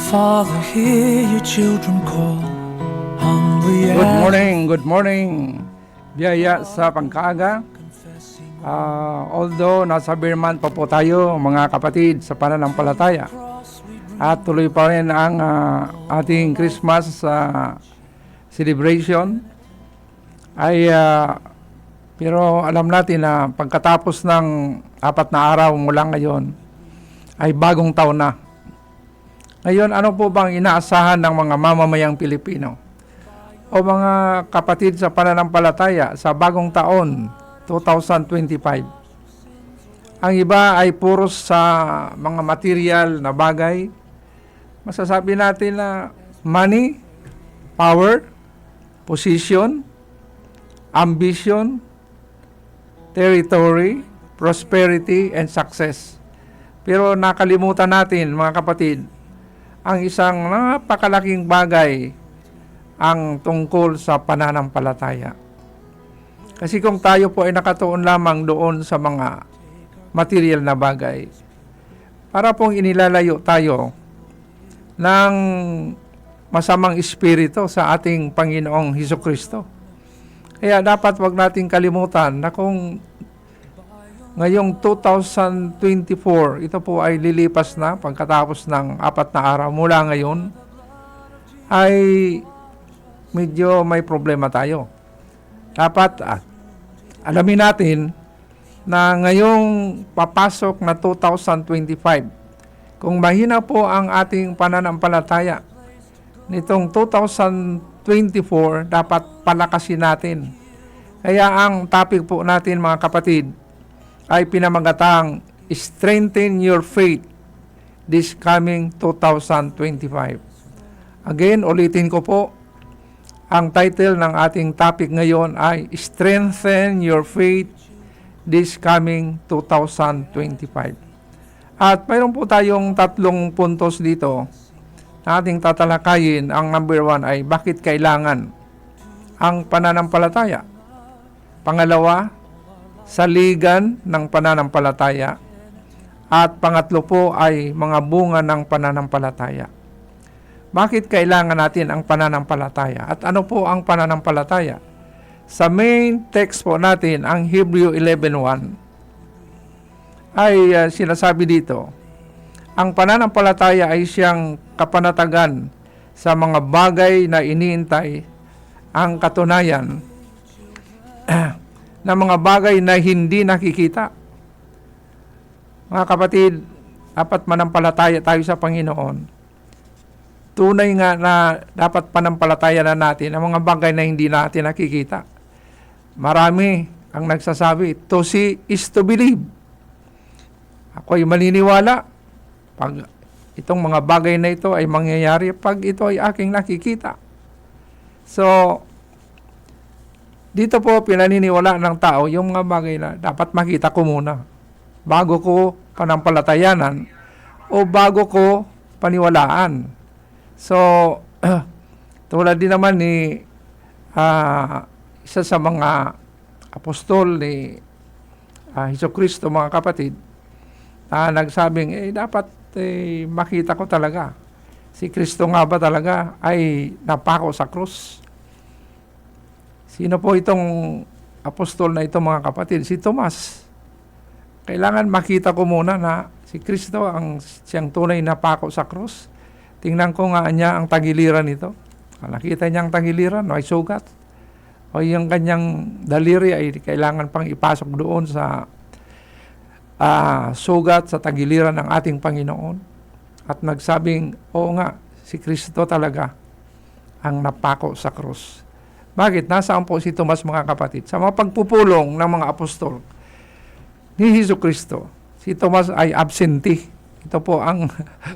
Father, hear your children call, hungry. Good morning. Biyaya sa pangkaaga. Although nasa Birman pa po tayo, mga kapatid, sa pananampalataya. At tuloy pa rin ang ating Christmas celebration. Pero alam natin na pagkatapos ng 4 na araw mula ngayon, ay bagong taon na. Ngayon, ano po bang inaasahan ng mga mamamayang Pilipino o mga kapatid sa pananampalataya sa bagong taon, 2025? Ang iba ay puros sa mga material na bagay. Masasabi natin na money, power, position, ambition, territory, prosperity, and success. Pero nakalimutan natin, mga kapatid, ang isang napakalaking bagay ang tungkol sa pananampalataya. Kasi kung tayo po ay nakatuon lamang doon sa mga material na bagay, para pong inilalayo tayo ng masamang espiritu sa ating Panginoong Hesukristo. Kaya dapat wag nating kalimutan na kung ngayong 2024, ito po ay lilipas na pagkatapos ng 4 na araw mula ngayon, ay medyo may problema tayo. Dapat alamin natin na ngayong papasok na 2025, kung mahina po ang ating pananampalataya, nitong 2024, dapat palakasin natin. Kaya ang topic po natin, mga kapatid, ay pinamagatang Strengthen Your Faith this coming 2025. Again, ulitin ko po, ang title ng ating topic ngayon ay Strengthen Your Faith this coming 2025. At mayroon po tayong 3 puntos dito na ating tatalakayin. Ang number 1 ay bakit kailangan ang pananampalataya. Pangalawa, saligan ng pananampalataya. At pangatlo po ay mga bunga ng pananampalataya. Bakit kailangan natin ang pananampalataya? At ano po ang pananampalataya? Sa main text po natin, ang Hebrew 11:1, ay sinasabi dito, ang pananampalataya ay siyang kapanatagan sa mga bagay na iniintay, ang katunayan na mga bagay na hindi nakikita. Mga kapatid, dapat manampalataya tayo sa Panginoon. Tunay nga na dapat panampalataya na natin ang mga bagay na hindi natin nakikita. Marami ang nagsasabi, to see is to believe. Ako'y maniniwala pag itong mga bagay na ito ay mangyayari pag ito ay aking nakikita. So, dito po pinaniniwala ng tao yung mga bagay na dapat makita ko muna bago ko panampalatayanan o bago ko paniwalaan. So, tulad din naman ni isa sa mga apostol ni Hesukristo, mga kapatid, nagsabing, dapat makita ko talaga. Si Kristo nga ba talaga ay napako sa krus? Sino po itong apostol na ito, mga kapatid? Si Tomas. Kailangan makita ko muna na si Kristo ang siyang tunay na pako sa krus. Tingnan ko nga niya ang tagiliran nito. Nakita niya ang tagiliran, ay sugat. O yung kanyang daliri ay kailangan pang ipasok doon sa sugat sa tagiliran ng ating Panginoon. At nagsabing, oo nga, si Kristo talaga ang napako sa krus. Bakit? Nasaan po si Tomas, mga kapatid? Sa mga pagpupulong ng mga apostol ni Hesukristo, si Tomas ay absentee. Ito po ang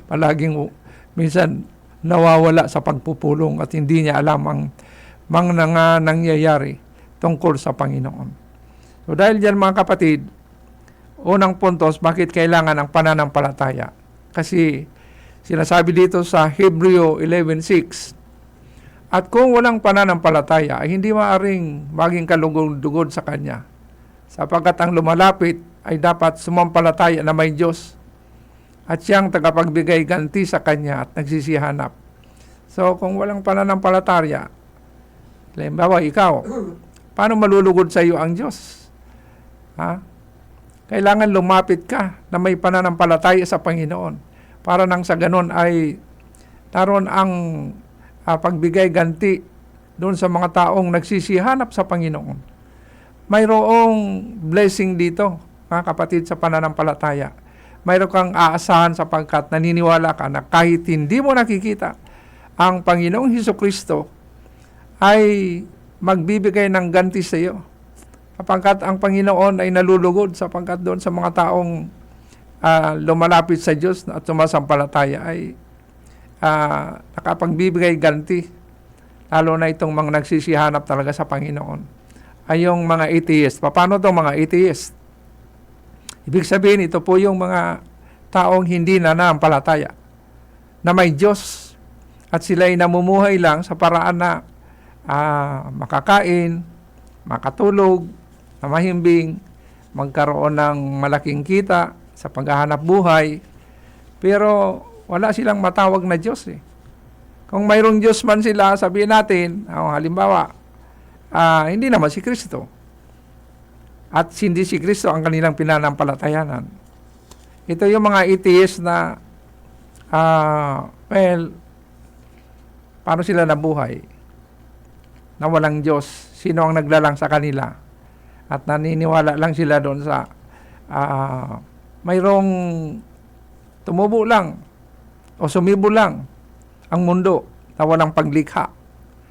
palaging minsan nawawala sa pagpupulong at hindi niya alam ang mga nangyayari tungkol sa Panginoon. So dahil dyan, mga kapatid, unang puntos, bakit kailangan ang pananampalataya? Kasi sinasabi dito sa Hebrew 11:6, At kung walang pananampalataya, ay hindi maaring maging kalugod-dugod sa Kanya. Sapagkat ang lumalapit ay dapat sumampalataya na may Diyos at siyang tagapagbigay ganti sa Kanya at nagsisihanap. So, kung walang pananampalataya, halimbawa ikaw, paano malulugod sa iyo ang Diyos? Ha? Kailangan lumapit ka na may pananampalataya sa Panginoon para nang sa ganon ay naroon ang pagbigay ganti doon sa mga taong nagsisihanap sa Panginoon. Mayroong blessing dito, mga kapatid, sa pananampalataya. Mayroon kang aasahan sapagkat naniniwala ka na kahit hindi mo nakikita, ang Panginoong Hesukristo ay magbibigay ng ganti sa iyo. Sapagkat ang Panginoon ay nalulugod sapagkat doon sa mga taong lumalapit sa Diyos at sumasampalataya ay nakapagbibigay ganti. Lalo na itong mga nagsisihanap talaga sa Panginoon. Ay yung mga atheist. Paano itong mga atheist? Ibig sabihin, ito po yung mga taong hindi nananampalataya na may Diyos at sila ay namumuhay lang sa paraan na makakain, makatulog, na mahimbing, magkaroon ng malaking kita sa paghahanap buhay, pero wala silang matawag na Diyos eh. Kung mayroong Diyos man sila, sabihin natin, halimbawa, hindi naman si Kristo. At hindi si Kristo ang kanilang pinanampalatayanan. Ito yung mga atheist na, paano sila nabuhay? Na walang Diyos. Sino ang naglalang sa kanila? At naniniwala lang sila doon sa mayroong tumubo lang o sumibo lang ang mundo na walang paglikha.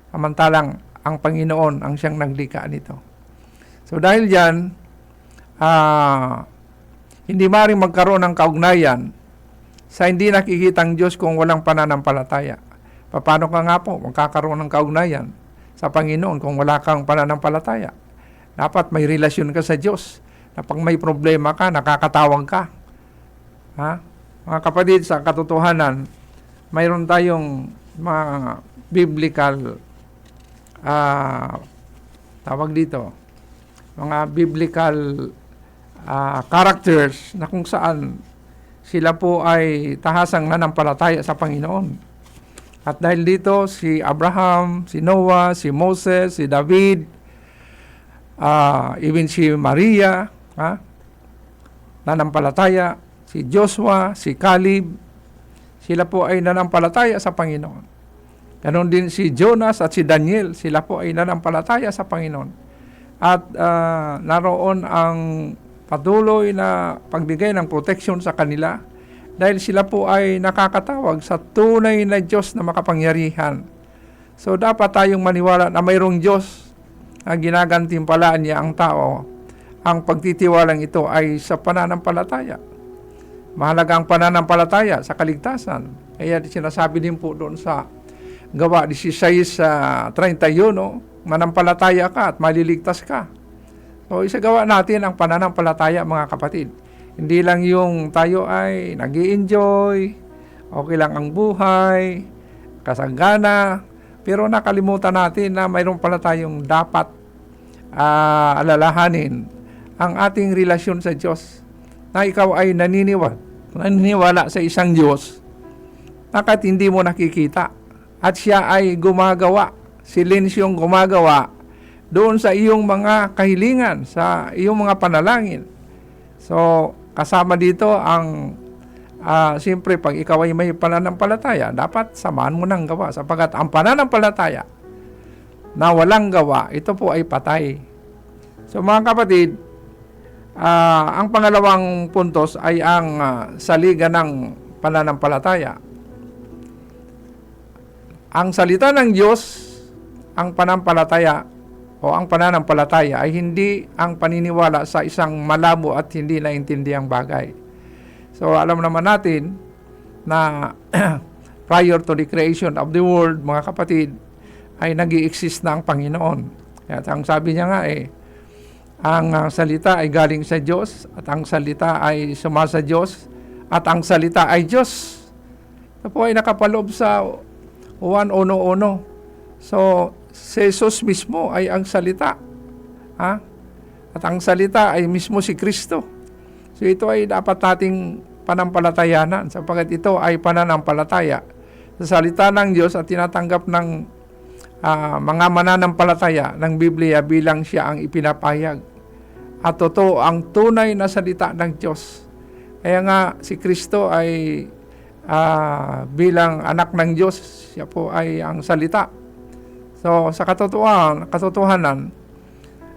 Samantalang ang Panginoon ang siyang naglikha nito. So dahil diyan, hindi maaaring magkaroon ng kaugnayan sa hindi nakikitang Diyos kung walang pananampalataya. Paano ka nga po magkakaroon ng kaugnayan sa Panginoon kung wala kang pananampalataya? Dapat may relasyon ka sa Diyos na pag may problema ka, nakakatawag ka. Ha? Mga kapatid, sa katotohanan, mayroon tayong mga biblical tawag dito, mga biblical characters na kung saan sila po ay tahasang nanampalataya sa Panginoon. At dahil dito, si Abraham, si Noah, si Moses, si David, even si Maria, nanampalataya, si Joshua, si Caleb, sila po ay nanampalataya sa Panginoon. Ganon din si Jonas at si Daniel, sila po ay nanampalataya sa Panginoon. At naroon ang patuloy na pagbigay ng protection sa kanila dahil sila po ay nakakatawag sa tunay na Diyos na makapangyarihan. So dapat tayong maniwala na mayroong Diyos na ginagantimpalaan niya ang tao. Ang pagtitiwalang ito ay sa pananampalataya. Mahalaga ang pananampalataya sa kaligtasan. Kaya sinasabi din po doon sa Gawa 16:31, manampalataya ka at maliligtas ka. So isagawa natin ang pananampalataya, mga kapatid. Hindi lang yung tayo ay nag-i-enjoy, okay lang ang buhay, kasagana, pero nakalimutan natin na mayroon pala tayong dapat alalahanin ang ating relasyon sa Diyos. Na ikaw ay naniniwala sa isang Diyos na kahit hindi mo nakikita. At siya ay gumagawa, silensyong gumagawa doon sa iyong mga kahilingan, sa iyong mga panalangin. So, kasama dito ang, siyempre, pag ikaw ay may pananampalataya, dapat samahan mo ng gawa. Sapagkat ang pananampalataya na walang gawa, ito po ay patay. So, mga kapatid, ang pangalawang puntos ay ang saligan ng pananampalataya. Ang salita ng Diyos, ang pananampalataya o ang pananampalataya ay hindi ang paniniwala sa isang malabo at hindi naintindihang bagay. So alam naman natin na prior to the creation of the world, mga kapatid, ay nag-i-exist na ang Panginoon. At ang sabi niya nga ang salita ay galing sa Diyos at ang salita ay sumasa Diyos at ang salita ay Diyos. Ito po ay nakapaloob sa 1:1 So, si Jesus mismo ay ang salita. Ha? At ang salita ay mismo si Kristo. So, ito ay dapat nating panampalatayanan sapagkat ito ay pananampalataya sa salita ng Diyos at tinatanggap ng mga mananampalataya ng Biblia bilang siya ang ipinapahayag. At totoo ang tunay na salita ng Diyos. Kaya nga si Kristo ay bilang anak ng Diyos, siya po ay ang salita. So sa katotohanan,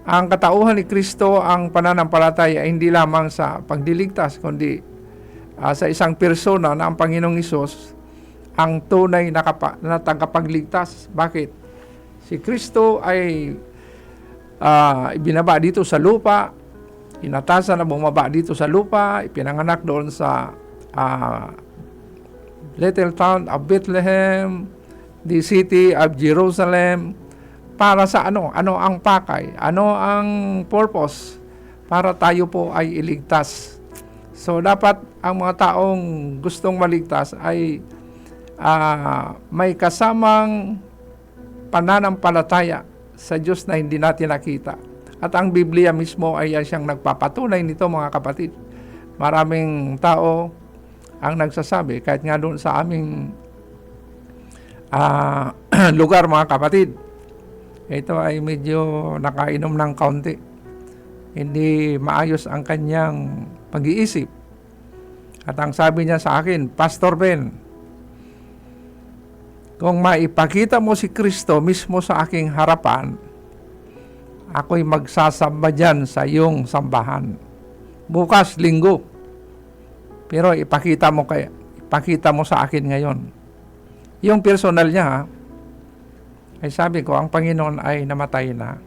ang katauhan ni Kristo ang pananampalataya hindi lamang sa pagdiligtas, kundi sa isang persona na ang Panginoong Hesus ang tunay na tagapagligtas. Bakit? Si Kristo ay ibinaba dito sa lupa, inatasan na bumaba dito sa lupa, ipinanganak doon sa little town of Bethlehem, the city of Jerusalem, para sa ano? Ano ang pakay? Ano ang purpose? Para tayo po ay iligtas. So, dapat ang mga taong gustong maligtas ay may kasamang pananampalataya sa Diyos na hindi natin nakita. At ang Biblia mismo ay siyang nagpapatunay nito, mga kapatid. Maraming tao ang nagsasabi, kahit nga doon sa aming lugar, mga kapatid, ito ay medyo nakainom ng kaunti. Hindi maayos ang kanyang pag-iisip. At ang sabi niya sa akin, Pastor Ben, kung maipakita mo si Kristo mismo sa aking harapan, ako'y magsasamba dyan sa iyong sambahan. Bukas, linggo. Pero ipakita mo sa akin ngayon. Yung personal niya, ay sabi ko, ang Panginoon ay namatay na.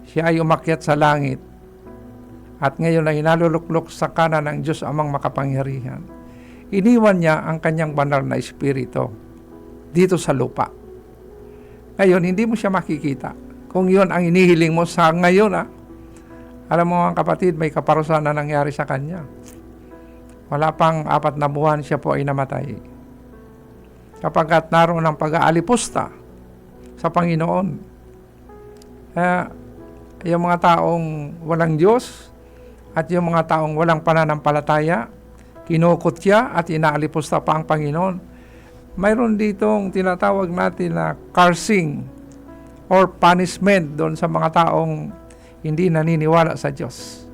Siya ay umakyat sa langit. At ngayon ay naluluklok sa kanan ng Diyos amang makapangyarihan. Iniwan niya ang kanyang banal na espiritu dito sa lupa. Ngayon, hindi mo siya makikita. Kung yun ang inihiling mo sa ngayon, alam mo mga kapatid, may kaparusahan na nangyari sa kanya. Wala pang 4 na buwan siya po ay namatay. Kapagkat naroon ang pag-aalipusta sa Panginoon. Kaya, yung mga taong walang Diyos at yung mga taong walang pananampalataya, kinukutya at inaalipusta pa ang Panginoon. Mayroon ditong tinatawag natin na cursing or punishment doon sa mga taong hindi naniniwala sa Diyos.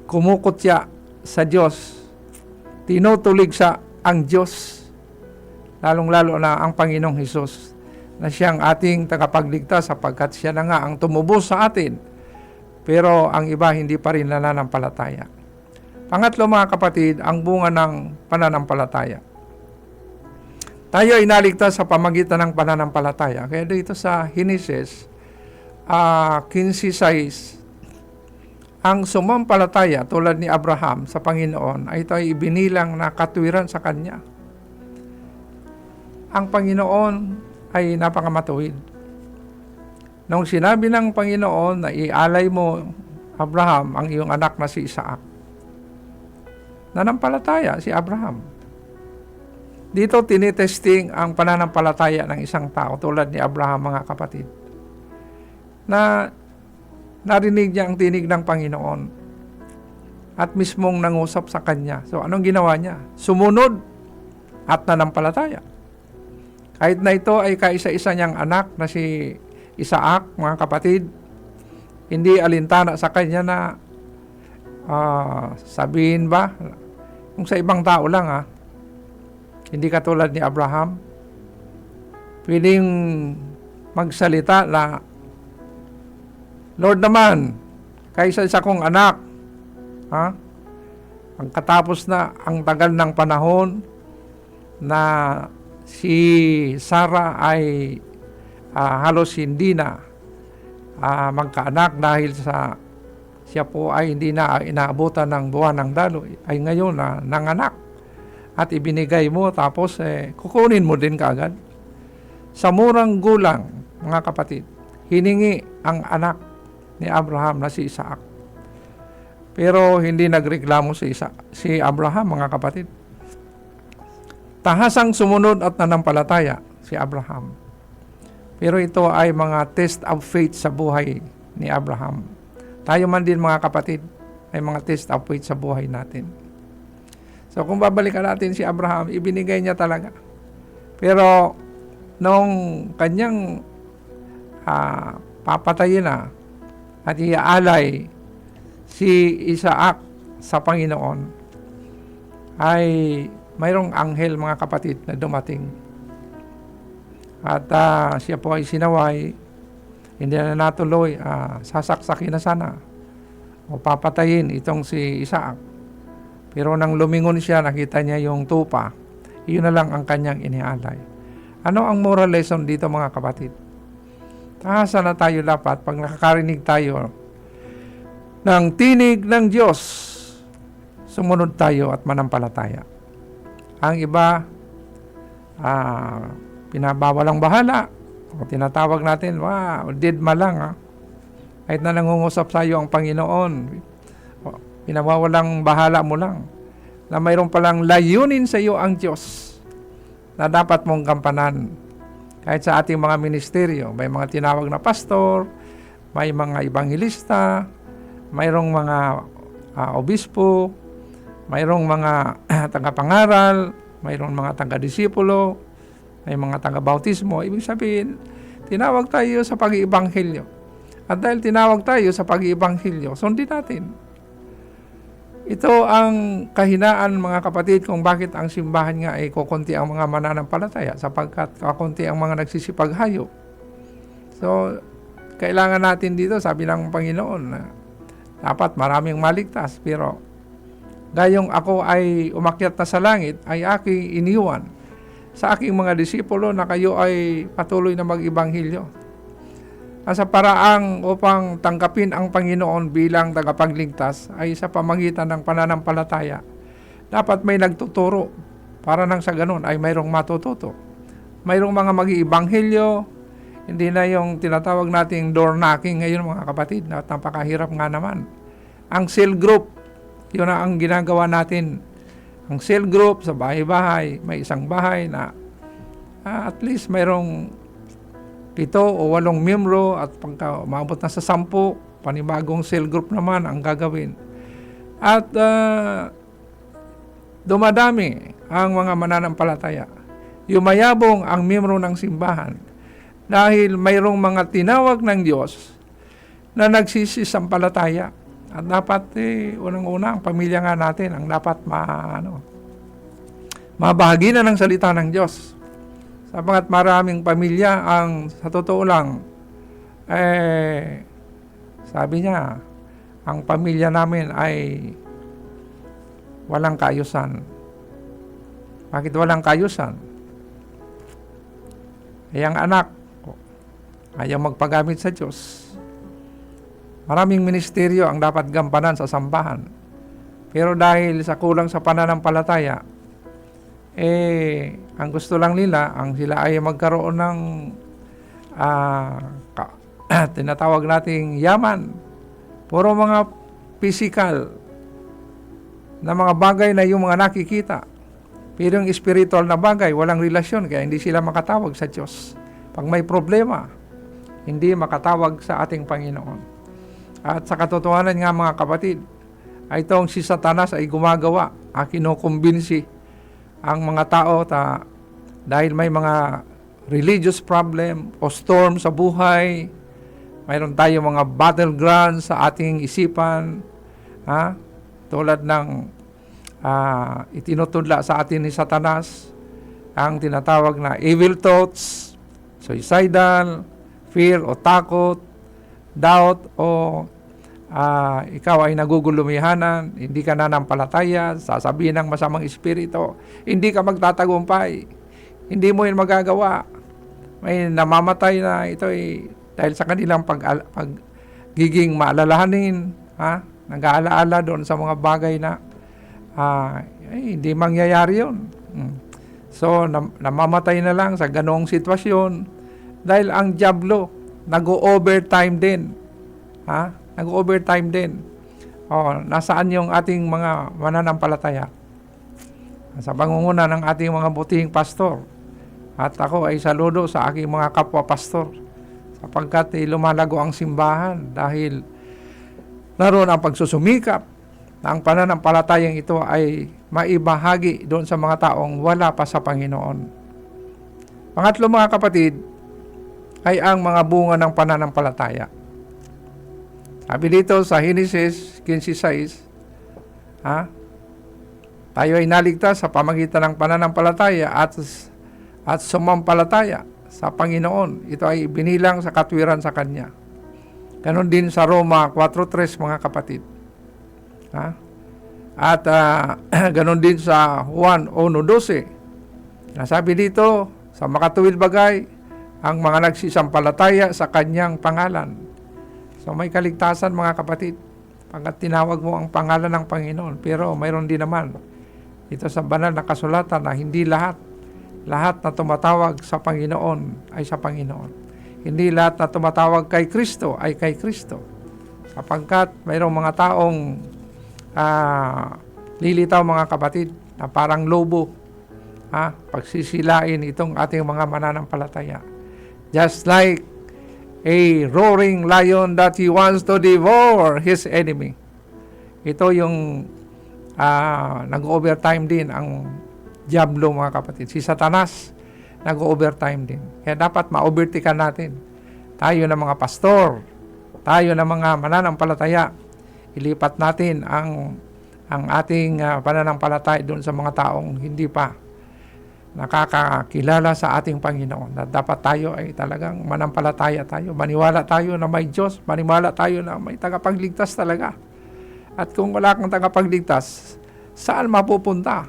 Kumukutya sa Diyos. Tinutulig sa ang Diyos. Lalong-lalo na ang Panginoong Hesus na siyang ating tagapagligtas sapagkat siya na nga ang tumubos sa atin. Pero ang iba hindi pa rin nananampalataya. Pangatlo, mga kapatid, ang bunga ng pananampalataya. Tayo ay naligtas sa pamagitan ng pananampalataya. Kaya dito sa Genesis 15:6, ang sumampalataya tulad ni Abraham sa Panginoon ay ito ay ibinilang na katwiran sa kanya. Ang Panginoon ay napakamatuwid. Nung sinabi ng Panginoon na ialay mo, Abraham, ang iyong anak na si Isaac, nanampalataya si Abraham. Dito tinitesting ang pananampalataya ng isang tao tulad ni Abraham, mga kapatid. Na narinig niya ang tinig ng Panginoon at mismong nangusap sa kanya. So anong ginawa niya? Sumunod at nanampalataya. Kahit na ito ay kaisa-isa niyang anak na si Isaac, mga kapatid, hindi alintana sa kanya na sabihin ba, kung sa ibang tao lang hindi katulad ni Abraham, pwedeng magsalita na, Lord naman, kaisa-isa kong anak, ang katapos na ang tagal ng panahon na si Sarah ay halos hindi na magkaanak dahil sa siya po ay hindi na inaabutan ng buwan ng daloy, ay ngayon na nanganak at ibinigay mo tapos kukunin mo din kaagad. Sa murang gulang, mga kapatid, hiningi ang anak ni Abraham na si Isaac. Pero hindi nagreklamo si Abraham, mga kapatid. Tahasang sumunod at nanampalataya si Abraham. Pero ito ay mga test of faith sa buhay ni Abraham. Tayo man din mga kapatid, ay mga test of faith sa buhay natin. So kung babalikan natin si Abraham, ibinigay niya talaga. Pero nung kanyang papatayin na at iaalay si Isaac sa Panginoon, ay mayroong anghel mga kapatid na dumating. At siya po ay sinaway, hindi na natuloy, sasaksakin na sana o papatayin itong si Isaac. Pero nang lumingon siya, nakita niya yung tupa. Iyon na lang ang kanyang inialay. Ano ang moral lesson dito mga kapatid? Tahasan na tayo dapat pag nakakarinig tayo ng tinig ng Diyos, sumunod tayo at manampalataya. Ang iba, pinabawalang bahala. O tinatawag natin, didma lang. Kahit na nangungusap sa iyo ang Panginoon, pinabawalang bahala mo lang. Na mayroon palang layunin sa iyo ang Diyos na dapat mong gampanan. Kahit sa ating mga ministeryo, may mga tinawag na pastor, may mga ebangelista, mayroong mga obispo, mayroong mga tagapangaral, mayroong mga taga-disipulo, may mga taga-bautismo. Ibig sabihin, tinawag tayo sa pag-iibanghelyo. At dahil tinawag tayo sa pag-iibanghelyo, sundin natin. Ito ang kahinaan mga kapatid kung bakit ang simbahan nga ay kukunti ang mga mananampalataya sapagkat kukunti ang mga nagsisipaghayo. So, kailangan natin dito, sabi ng Panginoon, na dapat maraming maligtas. Pero, gayong ako ay umakyat na sa langit, ay aking iniwan sa aking mga disipulo na kayo ay patuloy na mag-ibanghilyo. Sa paraang upang tanggapin ang Panginoon bilang tagapagligtas ay sa pamagitan ng pananampalataya. Dapat may nagtuturo para nang sa ganun ay mayroong matututo. Mayroong mga mag-iibanghilyo, hindi na yung tinatawag nating door knocking ngayon mga kapatid, na napakahirap nga naman. Ang cell group, yun na ang ginagawa natin. Ang cell group sa bahay-bahay, may isang bahay na at least mayroong 7 o 8 miyembro at pagka umabot na sa 10, panibagong cell group naman ang gagawin. At dumadami ang mga mananampalataya. Yumayabong ang miyembro ng simbahan dahil mayroong mga tinawag ng Diyos na nagsisisampalataya. At dapat unang-una ang pamilya nga natin ang dapat mabahagi na ng salita ng Diyos. Sapagat maraming pamilya ang sa totoo lang, sabi niya, ang pamilya namin ay walang kaayusan. Bakit walang kaayusan? Ang anak, ayaw magpagamit sa Diyos. Maraming ministeryo ang dapat gampanan sa sambahan. Pero dahil sa kulang sa pananampalataya, ang gusto lang nila, ang sila ay magkaroon ng tinatawag nating yaman. Puro mga physical na mga bagay na yung mga nakikita. Pero yung spiritual na bagay, walang relasyon, kaya hindi sila makatawag sa Diyos. Pag may problema, hindi makatawag sa ating Panginoon. At sa katotohanan nga mga kapatid, ay itong si Satanas ay gumagawa, kinukumbinsi ang mga tao dahil may mga religious problem o storm sa buhay, mayroon tayo mga battlegrounds sa ating isipan, tulad ng itinutudla sa atin ni Satanas, ang tinatawag na evil thoughts, suicidal, fear o takot, doubt o ikaw ay nagugulumihanan, hindi ka nananampalataya, sasabihin ng masamang espiritu, hindi ka magtatagumpay, hindi mo yun magagawa. May namamatay na ito dahil sa kanilang pagiging maalalahanin, nag-aalaala doon sa mga bagay na hindi mangyayari yun. So, namamatay na lang sa ganoong sitwasyon dahil ang dyablo nag-overtime din. Nag-overtime din. Nasaan yung ating mga mananampalataya? Sa pangunguna ng ating mga butihing pastor. At ako ay saludo sa aking mga kapwa pastor sapagkat lumalago ang simbahan dahil naroon ang pagsusumikap na ang pananampalatayang ito ay maibahagi doon sa mga taong wala pa sa Panginoon. Pangatlo mga kapatid ay ang mga bunga ng pananampalataya. Sabi dito sa Genesis 15:6, tayo ay naligtas sa pamagitan ng pananampalataya at sumampalataya sa Panginoon. Ito ay binilang sa katwiran sa Kanya. Ganon din sa Roma 4:3 mga kapatid. At ganon din sa Juan 1:12. Nasabi dito, sa makatuwid bagay, ang mga nagsisampalataya sa Kanyang pangalan. So may kaligtasan mga kapatid, pagkat tinawag mo ang pangalan ng Panginoon. Pero mayroon din naman ito sa banal na kasulatan na hindi lahat na tumatawag sa Panginoon ay sa Panginoon. Hindi lahat na tumatawag kay Kristo ay kay Kristo. Sapagkat mayroong mga taong lilitaw mga kapatid na parang lobo, pagsisilain itong ating mga mananampalataya. Just like a roaring lion that he wants to devour his enemy. Ito yung nag-overtime din ang Diablo mga kapatid. Si Satanas nag-overtime din. Kaya dapat ma-overtikan natin. Tayo na mga pastor, tayo na mga mananampalataya, ilipat natin ang ating pananampalataya doon sa mga taong hindi pa nakakakilala sa ating Panginoon. Na dapat tayo ay talagang manampalataya tayo. Maniwala tayo na may Diyos. Maniwala tayo na may tagapagligtas talaga. At kung wala kang tagapagligtas, saan mapupunta?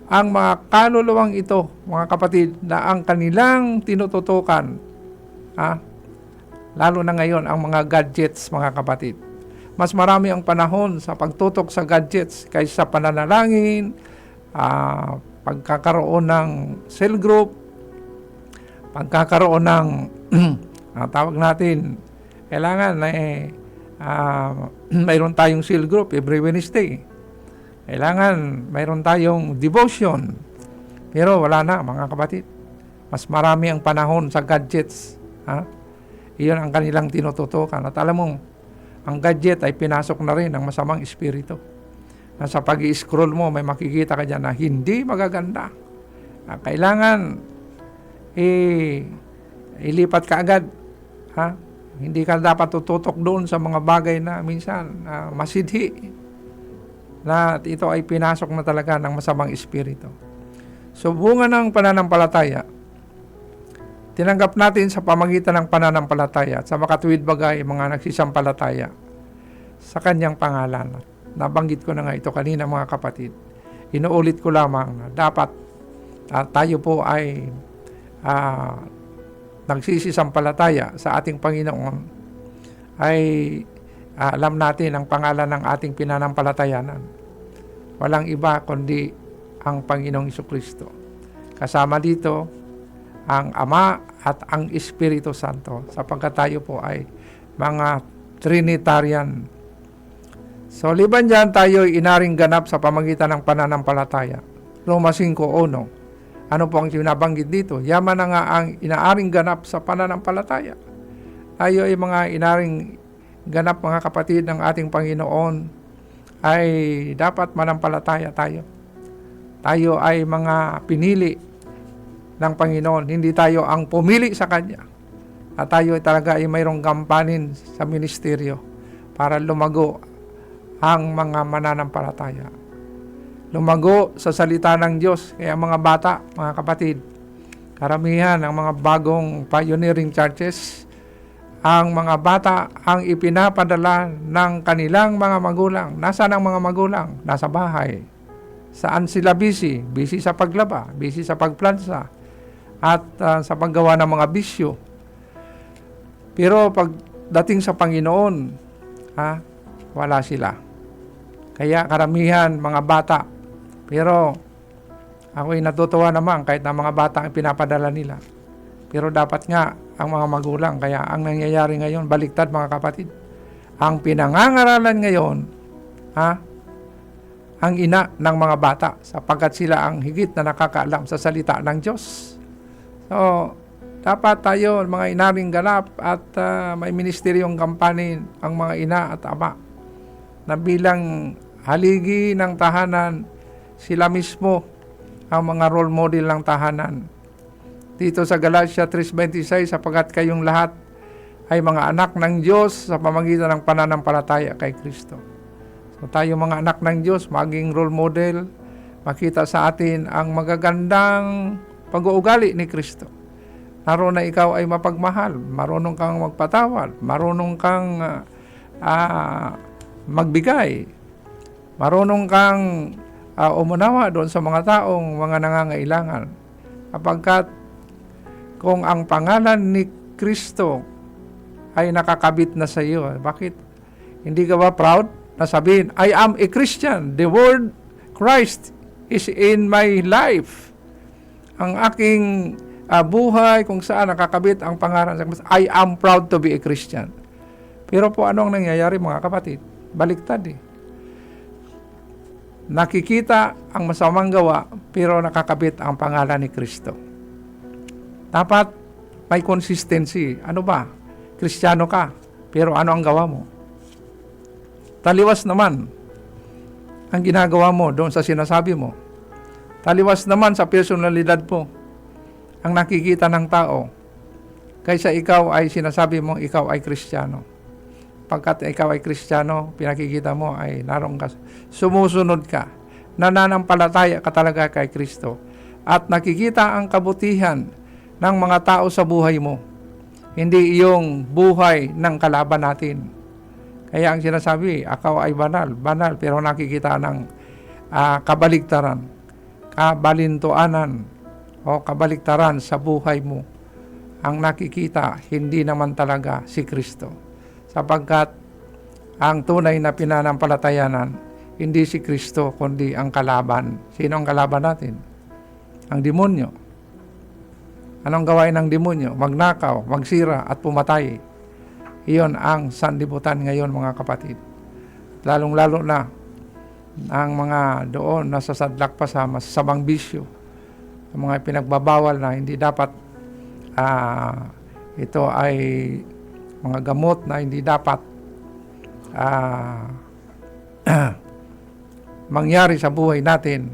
Ang mga kaluluwang ito, mga kapatid, na ang kanilang tinututukan, lalo na ngayon, ang mga gadgets, mga kapatid. Mas marami ang panahon sa pagtutok sa gadgets kaysa sa pananalangin, pagkakaroon ng cell group, pagkakaroon ng tawag natin, kailangan mayroon tayong cell group every Wednesday. Kailangan mayroon tayong devotion. Pero wala na mga kapatid. Mas marami ang panahon sa gadgets. Iyon ang kanilang tinututukan. At alam mo, ang gadget ay pinasok na rin ng masamang espiritu. Na sa pag-i-scroll mo, may makikita ka dyan na hindi magaganda. Kailangan ilipat ka agad. Hindi ka dapat tututok doon sa mga bagay na minsan masidhi. Na ito ay pinasok na talaga ng masamang espiritu. So bunga ng pananampalataya, tinanggap natin sa pamagitan ng pananampalataya at sa makatuwid bagay mga nagsisampalataya sa Kanyang pangalan. Nabanggit ko na nga ito kanina mga kapatid. Inuulit ko lamang na dapat tayo po ay nagsisisampalataya sa ating Panginoon ay alam natin ang pangalan ng ating pinanampalatayanan. Walang iba kundi ang Panginoong Jesucristo. Kasama dito ang Ama at ang Espiritu Santo sapagkat tayo po ay mga Trinitarian. So liban dyan tayo inaring ganap sa pamagitan ng pananampalataya. Roma 5:1. Ano po ang sinabanggit dito? Yaman na nga ang inaaring ganap sa pananampalataya. Tayo ay mga inaring ganap mga kapatid ng ating Panginoon ay dapat manampalataya tayo. Tayo ay mga pinili ng Panginoon. Hindi tayo ang pumili sa Kanya. At tayo ay talaga ay mayroong gampanin sa ministeryo para lumago ang mga mananampalataya. Lumago sa salita ng Diyos. Kaya mga bata, mga kapatid, karamihan ng mga bagong pioneering churches, ang mga bata ang ipinapadala ng kanilang mga magulang. Nasaan ang mga magulang? Nasa bahay. Saan sila busy? Busy sa paglaba, busy sa pagplansa, at sa paggawa ng mga bisyo. Pero pagdating sa Panginoon, wala sila. Kaya karamihan mga bata. Pero ako'y natutuwa naman kahit na mga bata ang pinapadala nila. Pero dapat nga ang mga magulang. Kaya ang nangyayari ngayon, baliktad mga kapatid. Ang pinangangaralan ngayon, ang ina ng mga bata sapagkat sila ang higit na nakakaalam sa salita ng Diyos. So, dapat tayo, mga inaring ganap at may ministeryong kampanin ang mga ina at ama na bilang haligi ng tahanan, sila mismo ang mga role model ng tahanan. Dito sa Galatia 3:26, sapagkat kayong lahat ay mga anak ng Diyos sa pamamagitan ng pananampalataya kay Kristo. So tayo mga anak ng Diyos, maging role model, makita sa atin ang magagandang pag-uugali ni Kristo. Naroon na ikaw ay mapagmahal, marunong kang magpatawad, marunong kang magbigay, marunong kang umunawa doon sa mga taong mga nangangailangan. Kapagkat kung ang pangalan ni Kristo ay nakakabit na sa iyo, bakit hindi ka ba proud na sabihin, I am a Christian, the word Christ is in my life. Ang aking buhay kung saan nakakabit ang pangalan sa Kristo, I am proud to be a Christian. Pero po ano ang nangyayari mga kapatid? Baliktad eh. Nakikita ang masamang gawa pero nakakabit ang pangalan ni Kristo. Dapat may consistency. Ano ba? Kristiyano ka, pero ano ang gawa mo? Taliwas naman ang ginagawa mo doon sa sinasabi mo. Taliwas naman sa personalidad mo ang nakikita ng tao kaysa ikaw ay sinasabi mo ikaw ay Kristiyano. Pagkat ikaw ay Kristiyano, pinakikita mo ay naroon ka, sumusunod ka, nananampalataya ka talaga kay Kristo, at nakikita ang kabutihan ng mga tao sa buhay mo, hindi iyong buhay ng kalaban natin. Kaya ang sinasabi, ikaw ay banal, pero nakikita ng kabaligtaran, kabalintuanan, o kabaligtaran sa buhay mo. Ang nakikita, hindi naman talaga si Kristo. Sapagkat ang tunay na pinanampalatayanan, hindi si Kristo, kundi ang kalaban. Sino ang kalaban natin? Ang demonyo. Anong gawain ng demonyo? Magnakaw, magsira at pumatay. Iyon ang sanlibutan ngayon mga kapatid. Lalong-lalo na ang mga doon nasasadlak pa sa masasabang bisyo, ang mga pinagbabawal na hindi dapat ito ay mga gamot na hindi dapat mangyari sa buhay natin.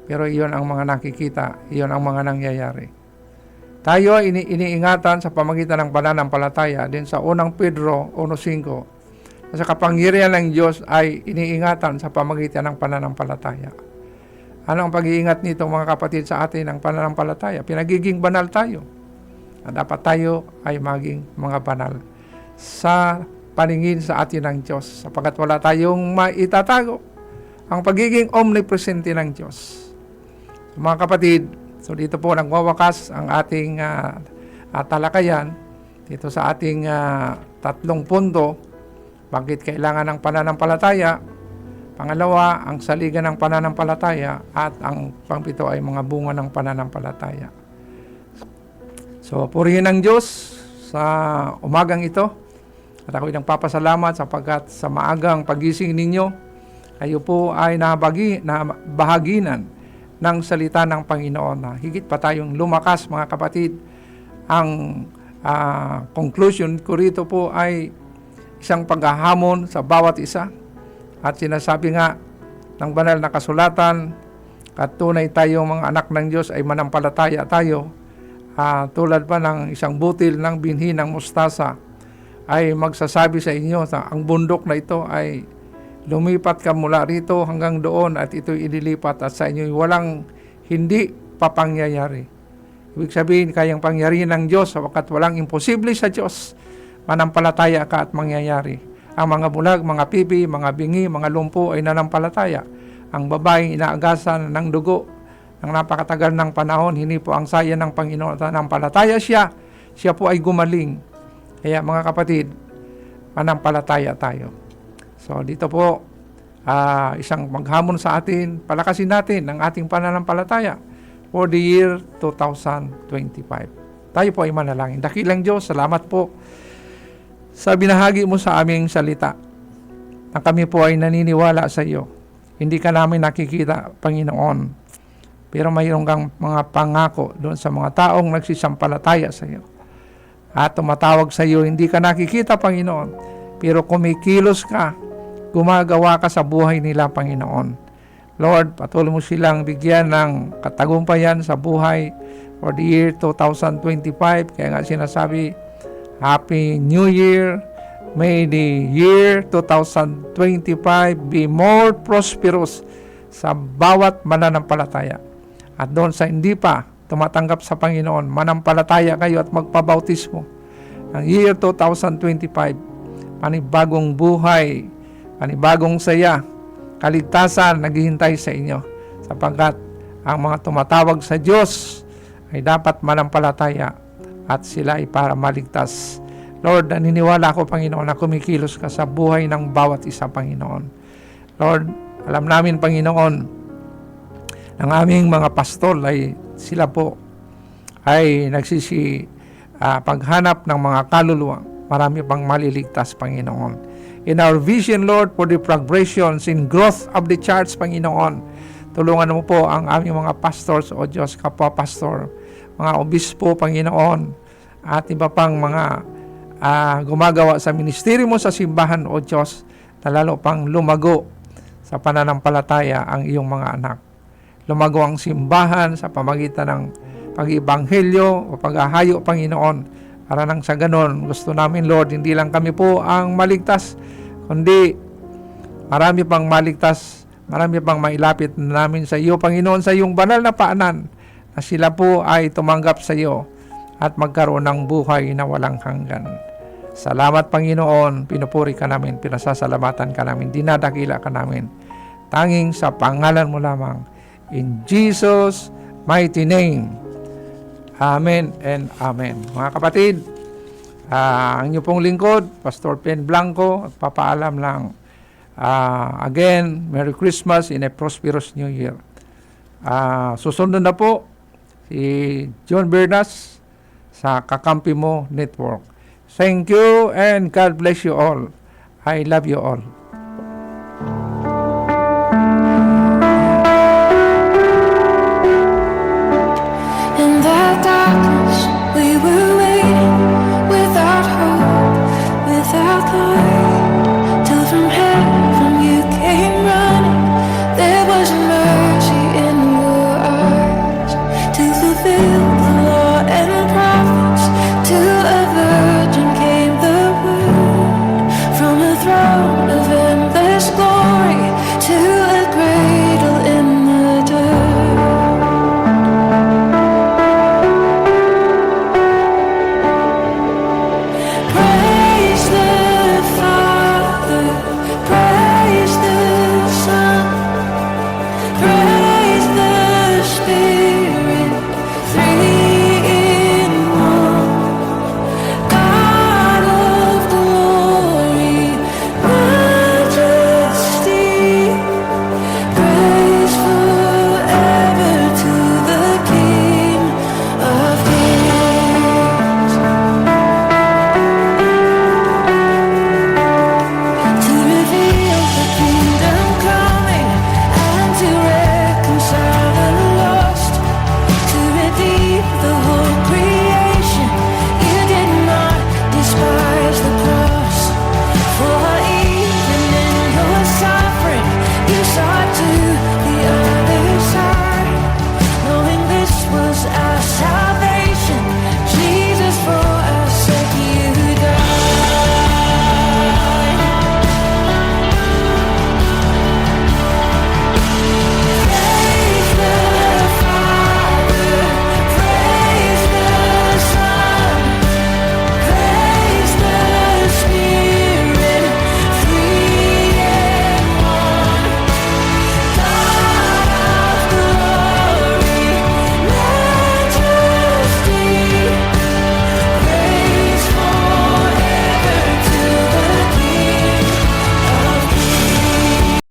Pero iyon ang mga nakikita, iyon ang mga nangyayari. Tayo ay iniingatan sa pamagitan ng pananampalataya din sa unang Pedro 1:5. Sa kapangyarihan ng Diyos ay iniingatan sa pamagitan ng pananampalataya. Ano ang pag-iingat nito mga kapatid sa atin ng pananampalataya? Pinagiging banal tayo. At dapat tayo ay maging mga banal sa paningin sa atin ng Diyos, sapagkat wala tayong maitatago ang pagiging omnipresente ng Diyos. Mga kapatid, so dito po nagwawakas ang ating talakayan dito sa ating 3 punto. Bakit kailangan ng pananampalataya? Pangalawa, ang saligan ng pananampalataya, at ang pangpito ay mga bunga ng pananampalataya. So, purihin ang Diyos sa umagang ito. At ako'y nagpapasalamat sapagkat sa maagang pagising ninyo, kayo po ay nabahaginan ng salita ng Panginoon na higit pa tayong lumakas mga kapatid. Ang conclusion ko rito po ay isang paghahamon sa bawat isa. At sinasabi nga ng banal na kasulatan, at tunay tayong mga anak ng Diyos ay manampalataya tayo. Tulad pa ng isang butil ng binhi ng mustasa ay magsasabi sa inyo na ang bundok na ito ay lumipat ka mula rito hanggang doon at ito'y ililipat, at sa inyo walang hindi papangyayari. Ibig sabihin, kayang pangyarihan ng Diyos sapagkat walang imposible sa Diyos. Manampalataya ka at mangyayari. Ang mga bulag, mga pipi, mga bingi, mga lumpo ay nanampalataya. Ang babaeng inaagasan ng dugo ng napakatagal ng panahon, hindi po ang saya ng Panginoon, nanampalataya siya po ay gumaling. Kaya mga kapatid, manampalataya tayo. So dito po, isang maghamon sa atin, palakasin natin ang ating pananampalataya for the year 2025. Tayo po ay manalangin. Dakilang Diyos, salamat po sa binahagi mo sa aming salita, na kami po ay naniniwala sa iyo. Hindi ka namin nakikita, Panginoon, Pero mayroon kang mga pangako doon sa mga taong nagsisampalataya sa iyo. At tumatawag sa iyo, hindi ka nakikita, Panginoon. Pero kumikilos ka, gumagawa ka sa buhay nila, Panginoon. Lord, patuloy mo silang bigyan ng katagumpayan sa buhay for the year 2025. Kaya nga sinasabi, Happy New Year. May the year 2025 be more prosperous sa bawat mananampalataya. At doon sa hindi pa tumatanggap sa Panginoon, manampalataya kayo at magpabautismo. Ang year 2025, panibagong buhay, panibagong saya, kaligtasan naghihintay sa inyo. Sapagkat ang mga tumatawag sa Diyos ay dapat manampalataya at sila ay para maligtas. Lord, naniniwala ako, Panginoon, na kumikilos ka sa buhay ng bawat isa, Panginoon. Lord, alam namin, Panginoon, ng aming mga pastol ay sila po ay paghanap ng mga kaluluwa. Marami pang maliligtas, Panginoon. In our vision, Lord, for the progressions in growth of the church, Panginoon, tulungan mo po ang aming mga pastors, O Diyos, kapwa pastor, mga obispo, Panginoon, at iba pang mga gumagawa sa ministeryo mo sa simbahan, O Diyos, na lalo pang lumago sa pananampalataya ang iyong mga anak. Lumago ang simbahan sa pamagitan ng pag-ibanghelyo o pag-ahayo, Panginoon. Para nang sa ganon, gusto namin, Lord, hindi lang kami po ang maligtas, kundi marami pang maligtas, marami pang mailapit namin sa iyo, Panginoon, sa iyong banal na paanan, na sila po ay tumanggap sa iyo at magkaroon ng buhay na walang hanggan. Salamat, Panginoon, pinupuri ka namin, pinasasalamatan ka namin, dinadakila ka namin. Tanging sa pangalan mo lamang. In Jesus' mighty name. Amen and amen. Mga kapatid, ang inyo pong lingkod, Pastor Pen Blanco, papaalam lang. Again, Merry Christmas and a prosperous New Year. Susunod na po si John Bernas sa Kakampi Mo Network. Thank you and God bless you all. I love you all.